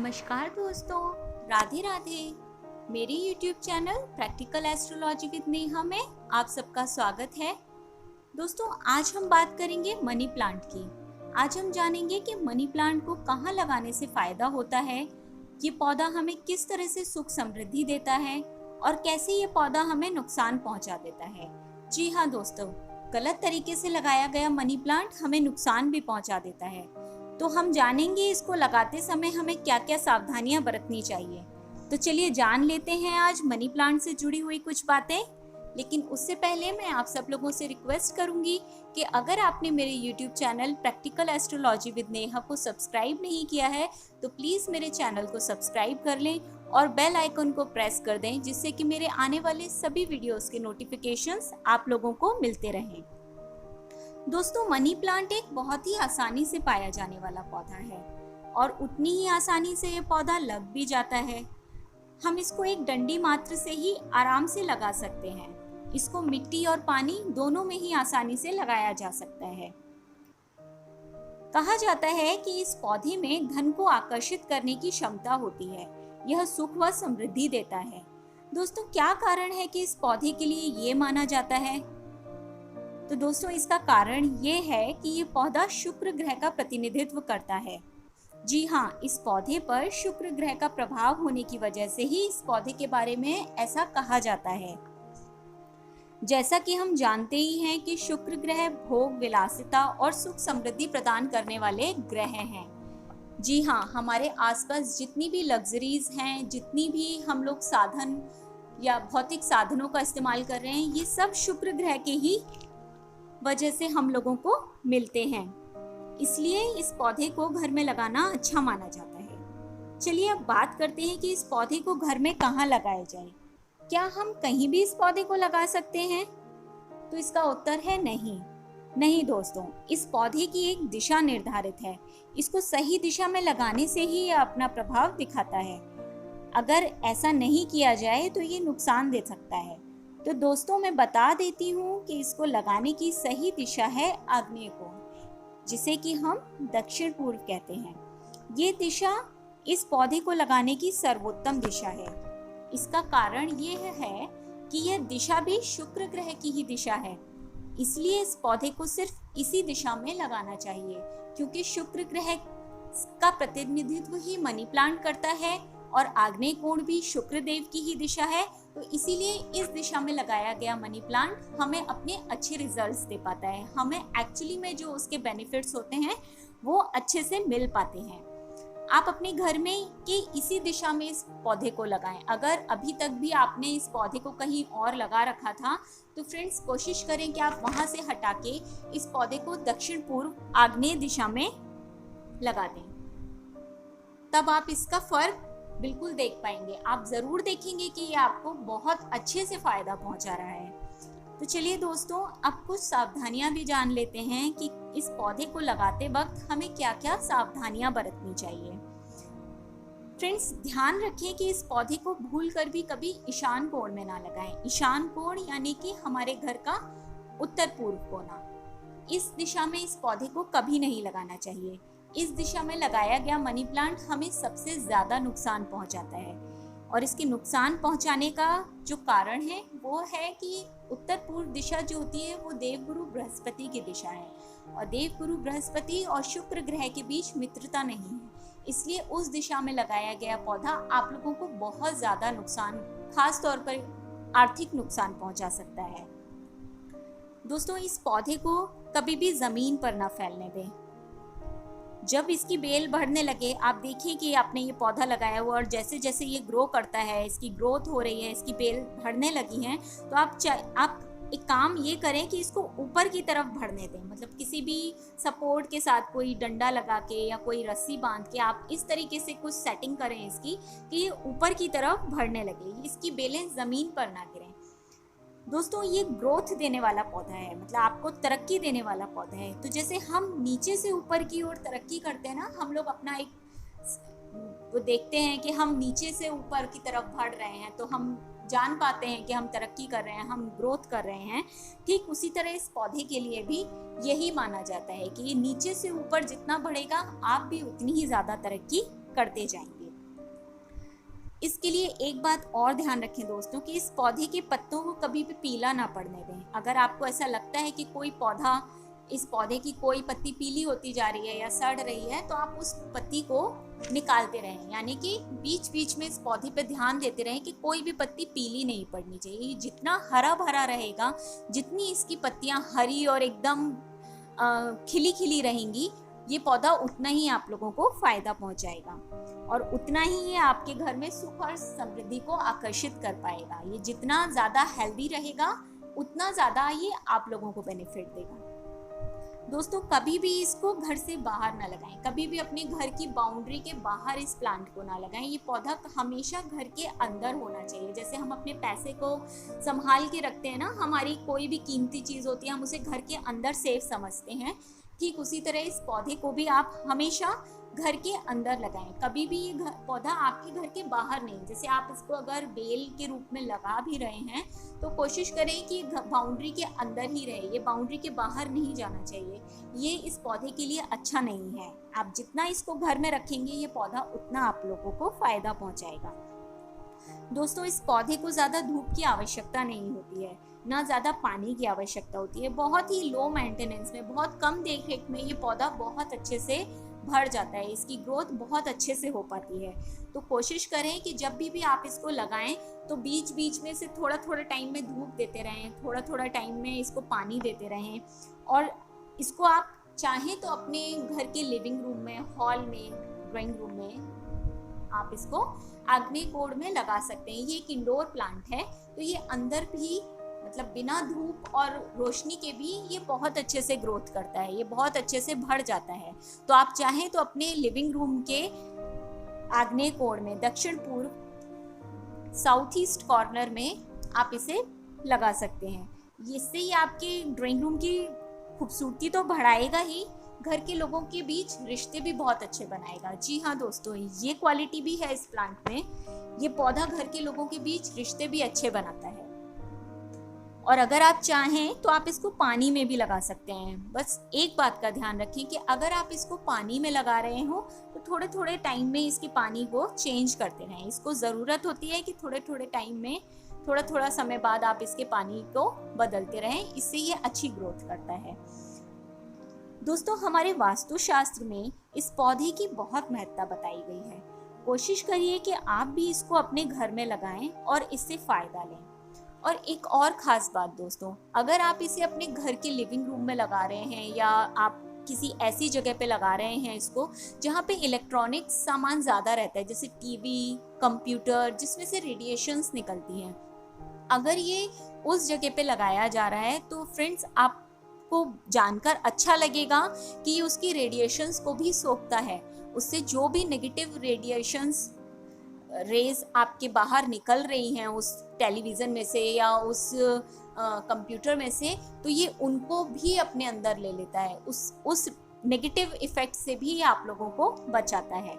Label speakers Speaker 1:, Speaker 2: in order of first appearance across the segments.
Speaker 1: नमस्कार दोस्तों, राधे राधे। मेरे YouTube channel practical astrology with Neha में आप सबका स्वागत है। दोस्तों, आज हम बात करेंगे मनी प्लांट की। आज हम जानेंगे कि मनी प्लांट को कहाँ लगाने से फायदा होता है, ये पौधा हमें किस तरह से सुख समृद्धि देता है और कैसे ये पौधा हमें नुकसान पहुंचा देता है। जी हाँ दोस्तों, गलत तरीके से लगाया गया मनी प्लांट हमें नुकसान भी पहुंचा देता है। तो हम जानेंगे इसको लगाते समय हमें क्या क्या सावधानियां बरतनी चाहिए। तो चलिए जान लेते हैं आज मनी प्लांट से जुड़ी हुई कुछ बातें। लेकिन उससे पहले मैं आप सब लोगों से रिक्वेस्ट करूंगी कि अगर आपने मेरे YouTube channel practical astrology with Neha को सब्सक्राइब नहीं किया है तो प्लीज़ मेरे चैनल को सब्सक्राइब कर लें और बेल आइकन को प्रेस कर दें, जिससे कि मेरे आने वाले सभी वीडियोस के नोटिफिकेशंस आप लोगों को मिलते रहें। दोस्तों, मनी प्लांट एक बहुत ही आसानी से पाया जाने वाला पौधा है और उतनी ही आसानी से ये पौधा लग भी जाता है। हम इसको एक डंडी मात्र से ही आराम से लगा सकते हैं। इसको मिट्टी और पानी दोनों में ही आसानी से लगाया जा सकता है। कहा जाता है कि इस पौधे में धन को आकर्षित करने की क्षमता होती है। यह सुख व समृद्धि देता है। दोस्तों, क्या कारण है कि इस पौधे के लिए ये माना जाता है? तो दोस्तों, इसका कारण ये है कि ये पौधा शुक्र ग्रह का प्रतिनिधित्व करता है। जी हाँ, इस पौधे पर शुक्र ग्रह का प्रभाव होने की वजह से ही इस पौधे के बारे में ऐसा कहा जाता है। जैसा कि हम जानते ही हैं कि शुक्र ग्रह भोग, विलासिता और सुख समृद्धि प्रदान करने वाले ग्रह हैं। जी हाँ, हमारे आसपास जितनी भी लग्जरीज हैं, जितनी भी हम लोग साधन या भौतिक साधनों का इस्तेमाल कर रहे हैं, ये सब शुक्र ग्रह के ही वजह से हम लोगों को मिलते हैं। इसलिए इस पौधे को घर में लगाना अच्छा माना जाता है। चलिए अब बात करते हैं कि इस पौधे को घर में कहाँ लगाया जाए। क्या हम कहीं भी इस पौधे को लगा सकते हैं? तो इसका उत्तर है नहीं दोस्तों, इस पौधे की एक दिशा निर्धारित है। इसको सही दिशा में लगाने से ही यह अपना प्रभाव दिखाता है। अगर ऐसा नहीं किया जाए तो ये नुकसान दे सकता है। तो दोस्तों, मैं बता देती हूँ कि इसको लगाने की सही दिशा है आग्नेय कोण, जिसे कि हम दक्षिण पूर्व कहते हैं। ये दिशा इस पौधे को लगाने की सर्वोत्तम दिशा है। इसका कारण ये है कि यह दिशा भी शुक्र ग्रह की ही दिशा है। इसलिए इस पौधे को सिर्फ इसी दिशा में लगाना चाहिए, क्योंकि शुक्र ग्रह का प्रतिनिधित्व ही मनी प्लांट करता है और आग्नेय कोण भी शुक्र देव की ही दिशा है। तो इसीलिए इस दिशा में लगाया गया मनी प्लांट हमें अपने अच्छे रिजल्ट्स दे पाता है। हमें एक्चुअली में जो उसके बेनिफिट्स होते हैं वो अच्छे से मिल पाते हैं। आप अपने घर में के इसी दिशा में इस पौधे को लगाएं। अगर अभी तक भी आपने इस पौधे को कहीं और लगा रखा था तो फ्रेंड्स, कोशिश करें कि आप वहां से हटा के इस पौधे को दक्षिण पूर्व आग्नेय दिशा में लगा दें। तब आप इसका फर्क बिल्कुल देख पाएंगे। आप जरूर देखेंगे कि ये आपको बहुत अच्छे से फायदा पहुंचा रहा है। तो चलिए दोस्तों, अब कुछ सावधानियां भी जान लेते हैं कि इस पौधे को लगाते वक्त हमें क्या क्या सावधानियां बरतनी चाहिए। फ्रेंड्स, ध्यान रखें कि इस पौधे को भूलकर भी कभी ईशान कोण में ना लगाएं। ईशान कोण यानी कि हमारे घर का उत्तर पूर्व कोना। इस दिशा में इस पौधे को कभी नहीं लगाना चाहिए। इस दिशा में लगाया गया मनी प्लांट हमें सबसे ज्यादा नुकसान पहुंचाता है और इसके नुकसान पहुंचाने का जो कारण है वो है कि उत्तर पूर्व दिशा जो होती है वो देवगुरु बृहस्पति की दिशा है और देवगुरु बृहस्पति और शुक्र ग्रह के बीच मित्रता नहीं है। इसलिए उस दिशा में लगाया गया पौधा आप लोगों को बहुत ज्यादा नुकसान, खास तौर पर आर्थिक नुकसान पहुंचा सकता है। दोस्तों, इस पौधे को कभी भी जमीन पर ना फैलने दें। जब इसकी बेल बढ़ने लगे, आप देखिए कि आपने ये पौधा लगाया हुआ और जैसे जैसे ये ग्रो करता है, इसकी ग्रोथ हो रही है, इसकी बेल बढ़ने लगी हैं, तो आप एक काम ये करें कि इसको ऊपर की तरफ बढ़ने दें। मतलब किसी भी सपोर्ट के साथ कोई डंडा लगा के या कोई रस्सी बांध के आप इस तरीके से कुछ सेटिंग करें इसकी कि ये ऊपर की तरफ बढ़ने लगे, इसकी बेलें जमीन पर ना गिरें। दोस्तों, ये ग्रोथ देने वाला पौधा है, मतलब आपको तरक्की देने वाला पौधा है। तो जैसे हम नीचे से ऊपर की ओर तरक्की करते हैं ना, हम लोग अपना एक वो देखते हैं कि हम नीचे से ऊपर की तरफ बढ़ रहे हैं तो हम जान पाते हैं कि हम तरक्की कर रहे हैं, हम ग्रोथ कर रहे हैं। ठीक उसी तरह इस पौधे के लिए भी यही माना जाता है कि ये नीचे से ऊपर जितना बढ़ेगा आप भी उतनी ही ज़्यादा तरक्की करते जाएंगे। इसके लिए एक बात और ध्यान रखें दोस्तों कि इस पौधे के पत्तों को कभी भी पीला ना पड़ने दें। अगर आपको ऐसा लगता है कि इस पौधे की कोई पत्ती पीली होती जा रही है या सड़ रही है, तो आप उस पत्ती को निकालते रहें, यानी कि बीच बीच में इस पौधे पे ध्यान देते रहें कि कोई भी पत्ती पीली नहीं पड़नी चाहिए। जितना हरा भरा रहेगा, जितनी इसकी पत्तियां हरी और एकदम खिली खिली रहेंगी, ये पौधा उतना ही आप लोगों को फायदा पहुंचाएगा और उतना ही ये आपके घर में सुख और समृद्धि को आकर्षित कर पाएगा। ये जितना ज़्यादा हेल्दी रहेगा, उतना ज़्यादा ये आप लोगों को बेनिफिट देगा। दोस्तों, कभी भी इसको घर से बाहर ना लगाएं, कभी भी अपने घर की बाउंड्री के बाहर इस प्लांट को ना लगाएं। ये पौधा हमेशा घर के अंदर होना चाहिए। जैसे हम अपने पैसे को संभाल के रखते हैं ना, हमारी कोई भी कीमती चीज़ होती है, हम उसे घर के अंदर सेफ समझते हैं, ठीक उसी तरह इस पौधे को भी आप हमेशा घर के अंदर लगाएं। कभी भी ये पौधा आपके घर के बाहर नहीं। जैसे आप इसको अगर बेल के रूप में लगा भी रहे हैं, तो कोशिश करें कि बाउंड्री के अंदर ही रहे, ये बाउंड्री के बाहर नहीं जाना चाहिए। ये इस पौधे के लिए अच्छा नहीं है। आप जितना इसको घर में रखेंगे, ये पौधा उतना आप लोगों को फायदा पहुंचाएगा। दोस्तों, इस पौधे को ज़्यादा धूप की आवश्यकता नहीं होती है, ना ज़्यादा पानी की आवश्यकता होती है। बहुत ही लो मेंटेनेंस में, बहुत कम देखरेख में ये पौधा बहुत अच्छे से बढ़ जाता है, इसकी ग्रोथ बहुत अच्छे से हो पाती है। तो कोशिश करें कि जब भी आप इसको लगाएं, तो बीच बीच में से थोड़ा थोड़ा टाइम में धूप देते रहें, थोड़ा थोड़ा टाइम में इसको पानी देते रहें। और इसको आप चाहें तो अपने घर के लिविंग रूम में, हॉल में, ड्राइंग रूम में आप इसको आग्नेय कोण में लगा सकते हैं। ये एक इंडोर प्लांट है, तो ये अंदर भी, मतलब बिना धूप और रोशनी के भी ये बहुत अच्छे से ग्रोथ करता है, ये बहुत अच्छे से बढ़ जाता है। तो आप चाहें तो अपने लिविंग रूम के आग्नेय कोण में, दक्षिण पूर्व, साउथ ईस्ट कॉर्नर में आप इसे लगा सकते हैं। इससे ही आपके ड्राइंग रूम की खूबसूरती तो बढ़ाएगा ही, घर के लोगों के बीच रिश्ते भी बहुत अच्छे बनाएगा। जी हाँ दोस्तों, ये क्वालिटी भी है इस प्लांट में। ये पौधा घर के लोगों के बीच रिश्ते भी अच्छे बनाता है। और अगर आप चाहें तो आप इसको पानी में भी लगा सकते हैं। बस एक बात का ध्यान रखें कि अगर आप इसको पानी में लगा रहे हो, तो थोड़े थोड़े टाइम में इसके पानी को चेंज करते रहें। इसको ज़रूरत होती है कि थोड़े थोड़े टाइम में, थोड़ा थोड़ा समय बाद आप इसके पानी को बदलते रहें, इससे ये अच्छी ग्रोथ करता है। दोस्तों, हमारे वास्तुशास्त्र में इस पौधे की बहुत महत्ता बताई गई है। कोशिश करिए कि आप भी इसको अपने घर में लगाएं और इससे फ़ायदा लें। और एक और ख़ास बात दोस्तों, अगर आप इसे अपने घर के लिविंग रूम में लगा रहे हैं या आप किसी ऐसी जगह पे लगा रहे हैं इसको जहाँ पे इलेक्ट्रॉनिक सामान ज़्यादा रहता है, जैसे टीवी, कंप्यूटर, जिसमें से रेडिएशंस निकलती हैं, अगर ये उस जगह पे लगाया जा रहा है, तो फ्रेंड्स आपको जानकर अच्छा लगेगा कि ये उसकी रेडिएशंस को भी सोखता है। उससे जो भी नेगेटिव रेडिएशंस रेज आपके बाहर निकल रही हैं उस टेलीविज़न में से या उस कंप्यूटर में से, तो ये उनको भी अपने अंदर ले लेता है। उस नेगेटिव इफ़ेक्ट से भी ये आप लोगों को बचाता है।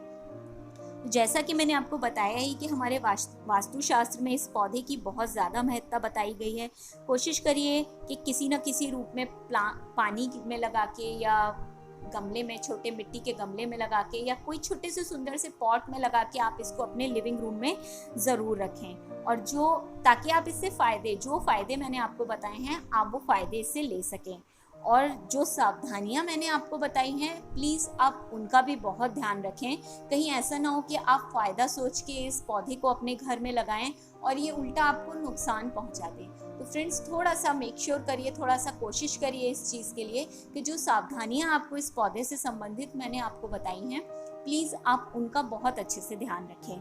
Speaker 1: जैसा कि मैंने आपको बताया ही कि हमारे वास्तुशास्त्र में इस पौधे की बहुत ज़्यादा महत्ता बताई गई है। कोशिश करिए कि किसी न किसी रूप में पानी में लगा के या गमले में, छोटे मिट्टी के गमले में लगा के या कोई छोटे से सुंदर से पॉट में लगा के आप इसको अपने लिविंग रूम में ज़रूर रखें। और ताकि आप इससे जो फ़ायदे मैंने आपको बताए हैं, आप वो फ़ायदे इससे ले सकें। और जो सावधानियां मैंने आपको बताई हैं, प्लीज़ आप उनका भी बहुत ध्यान रखें। कहीं ऐसा ना हो कि आप फ़ायदा सोच के इस पौधे को अपने घर में लगाएं और ये उल्टा आपको नुकसान पहुंचा दे। तो फ्रेंड्स, थोड़ा सा मेक श्योर करिए, थोड़ा सा कोशिश करिए इस चीज़ के लिए कि जो सावधानियां आपको इस पौधे से संबंधित मैंने आपको बताई हैं, प्लीज़ आप उनका बहुत अच्छे से ध्यान रखें।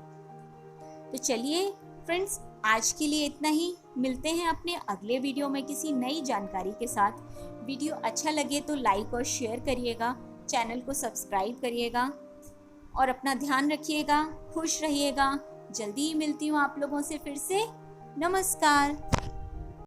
Speaker 1: तो चलिए फ्रेंड्स, आज के लिए इतना ही। मिलते हैं अपने अगले वीडियो में किसी नई जानकारी के साथ। वीडियो अच्छा लगे तो लाइक और शेयर करिएगा, चैनल को सब्सक्राइब करिएगा और अपना ध्यान रखिएगा, खुश रहिएगा। जल्दी ही मिलती हूँ आप लोगों से फिर से। नमस्कार।